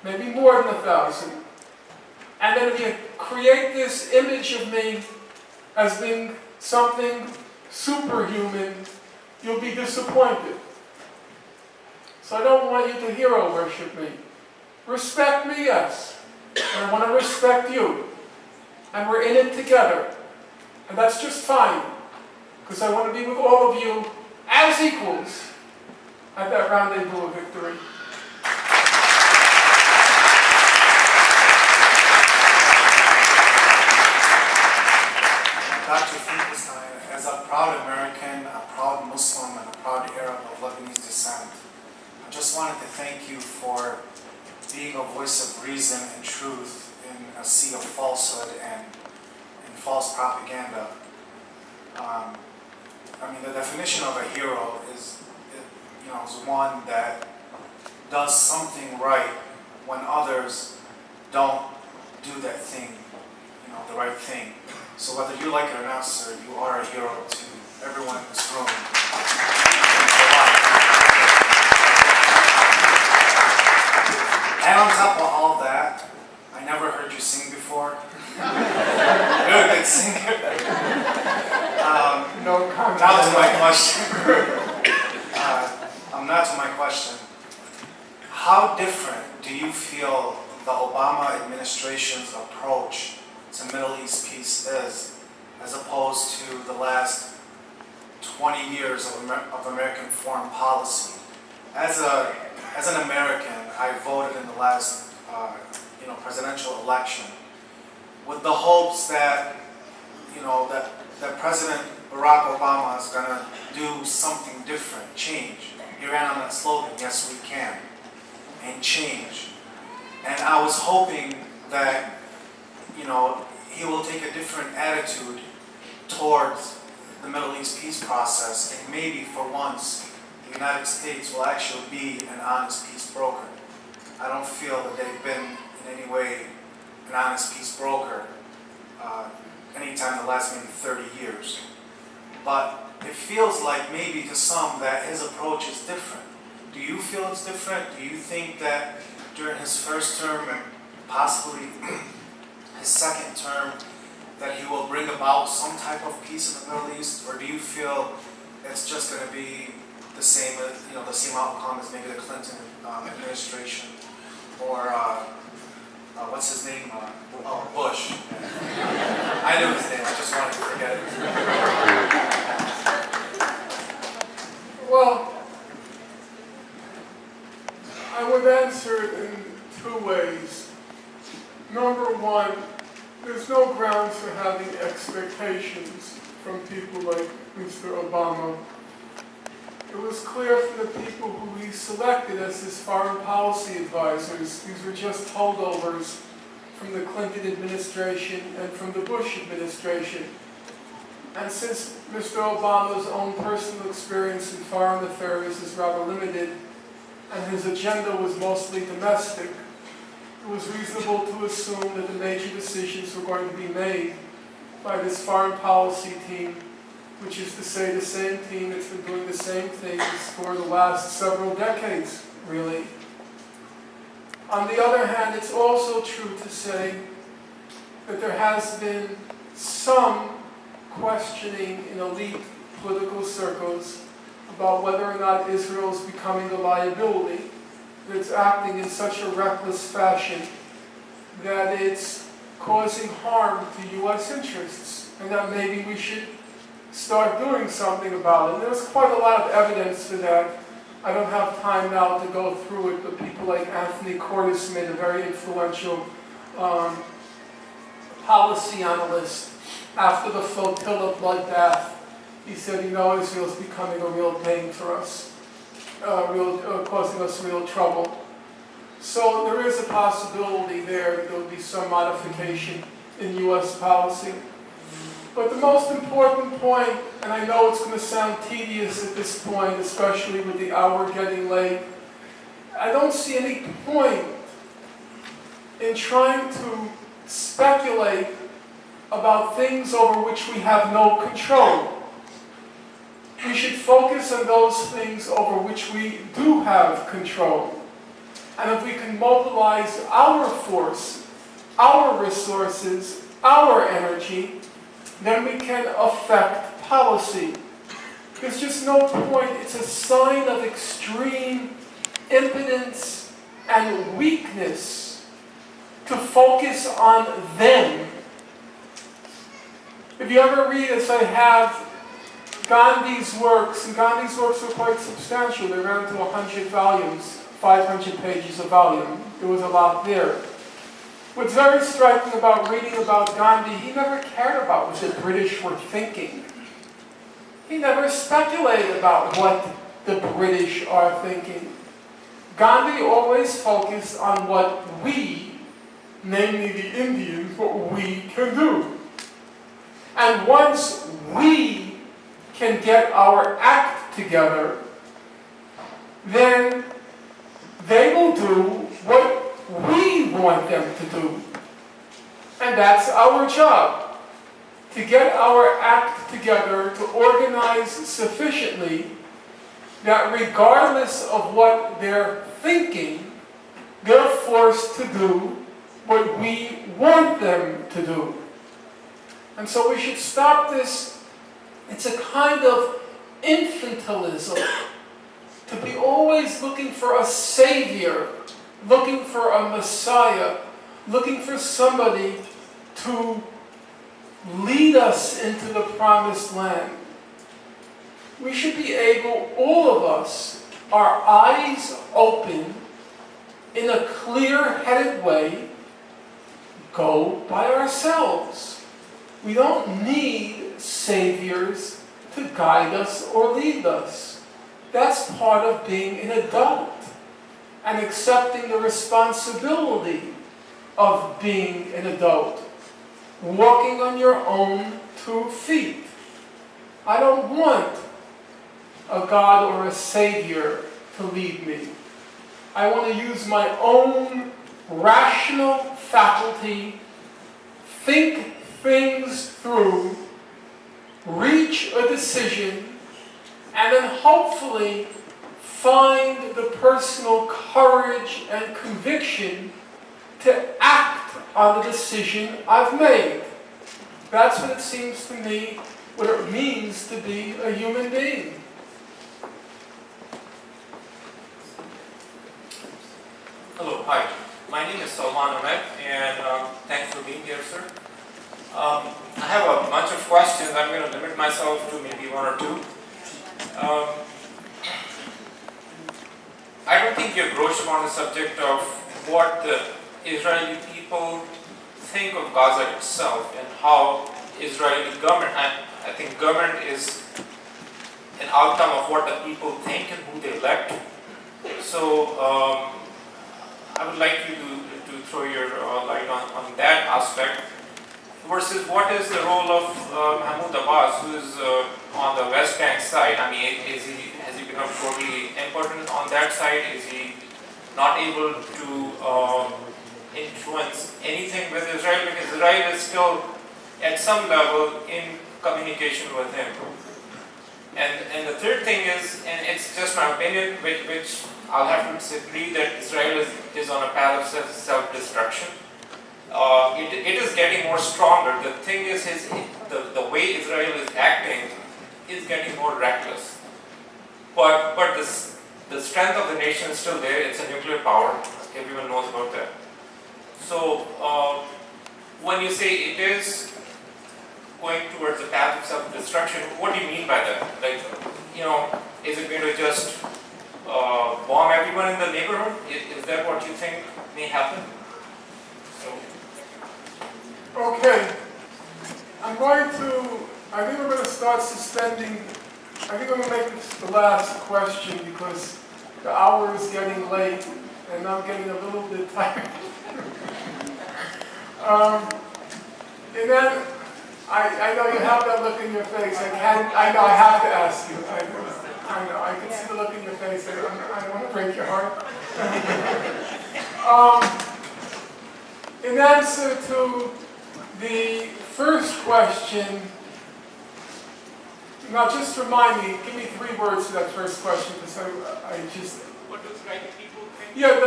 maybe more than 1,000. And then if you create this image of me as being something superhuman, you'll be disappointed. So I don't want you to hero worship me. Respect me, yes. And I want to respect you. And we're in it together. And that's just fine. Because I want to be with all of you as equals at that rendezvous of victory. Dr. Finkelstein, as a proud American, a proud Muslim, and a proud Arab of Lebanese descent, I just wanted to thank you for being a voice of reason and truth in a sea of falsehood and false propaganda. I mean, the definition of a hero is one that does something right when others don't do that thing, the right thing. So whether you like it or not, sir, you are a hero to everyone in this room. And on top of all that, I never heard you sing before. You're a good singer. No comment. Now to my question. Now to my question. How different do you feel the Obama administration's approach to Middle East peace is, as opposed to the last 20 years of American foreign policy? As an American, I voted in the last presidential election with the hopes that that President Barack Obama is going to do something different, change. He ran on that slogan, "Yes, we can," and change. And I was hoping that he will take a different attitude towards the Middle East peace process, and maybe for once the United States will actually be an honest peace broker. I don't feel that they've been in any way an honest peace broker anytime in the last maybe 30 years. But it feels like maybe to some that his approach is different. Do you feel it's different? Do you think that during his first term and possibly his second term that he will bring about some type of peace in the Middle East? Or do you feel it's just going to be the same outcome as maybe the Clinton administration or what's his name? Bush. I knew his name, I just wanted to forget it. Well, I would answer it in two ways. Number one, there's no grounds for having expectations from people like Mr. Obama. It was clear from the people who he selected as his foreign policy advisors, these were just holdovers from the Clinton administration and from the Bush administration. And since Mr. Obama's own personal experience in foreign affairs is rather limited, and his agenda was mostly domestic, it was reasonable to assume that the major decisions were going to be made by this foreign policy team, which is to say the same team that's been doing the same things for the last several decades, really. On the other hand, it's also true to say that there has been some questioning in elite political circles about whether or not Israel is becoming a liability, that it's acting in such a reckless fashion that it's causing harm to U.S. interests, and that maybe we should start doing something about it. And there's quite a lot of evidence for that. I don't have time now to go through it, but people like Anthony Cordes made a very influential policy analyst after the flotilla bloodbath. He said, Israel's becoming a real pain for us, causing us real trouble. So there is a possibility there that there will be some modification in U.S. policy. But the most important point, and I know it's going to sound tedious at this point, especially with the hour getting late, I don't see any point in trying to speculate about things over which we have no control. We should focus on those things over which we do have control. And if we can mobilize our force, our resources, our energy, then we can affect policy. There's just no point. It's a sign of extreme impotence and weakness to focus on them. If you ever read, as I have, Gandhi's works, and Gandhi's works were quite substantial. They ran to 100 volumes, 500 pages a volume. There was a lot there. What's very striking about reading about Gandhi, he never cared about what the British were thinking. He never speculated about what the British are thinking. Gandhi always focused on what we, namely the Indians, what we can do. And once we can get our act together, then they will do what we want them to do. And that's our job, to get our act together, to organize sufficiently that regardless of what they're thinking, they're forced to do what we want them to do. And so we should stop this. It's a kind of infantilism to be always looking for a savior, looking for a messiah, looking for somebody to lead us into the promised land. We should be able, all of us, our eyes open, in a clear-headed way, go by ourselves. We don't need saviors to guide us or lead us. That's part of being an adult and accepting the responsibility of being an adult. Walking on your own 2 feet. I don't want a God or a savior to lead me. I want to use my own rational faculty, think things through, reach a decision, and then hopefully find the personal courage and conviction to act on the decision I've made. That's what it seems to me, what it means to be a human being. Hello, hi. My name is Salman Ahmed, and thanks for being here, sir. I have a bunch of questions. I'm going to limit myself to maybe 1 or 2. I don't think you're broached upon the subject of what the Israeli people think of Gaza itself and how Israeli government, I think government is an outcome of what the people think and who they elect. So I would like you to throw your light on that aspect versus what is the role of Mahmoud Abbas, who is on the West Bank side. I mean, has he become totally impotent on that side? Is he not able to influence anything with Israel? Because Israel is still at some level in communication with him. And the third thing is, and it's just my opinion, which I'll have to disagree, that Israel is on a path of self-destruction. It is getting more stronger. The thing is, the way Israel is acting is getting more reckless. But the strength of the nation is still there. It's a nuclear power. Everyone knows about that. So when you say it is going towards the path of self-destruction, what do you mean by that? Like, is it going to just bomb everyone in the neighborhood? Is that what you think may happen? So. Okay. I think I'm going to start suspending. I think I'm going to make this the last question because the hour is getting late and I'm getting a little bit tired. And then I know you have that look in your face. I know I have to ask you. I know. I can see the look in your face. I don't want to break your heart. In answer to the first question, now just remind me, give me 3 words to that first question because I just... What does right people think? Yeah.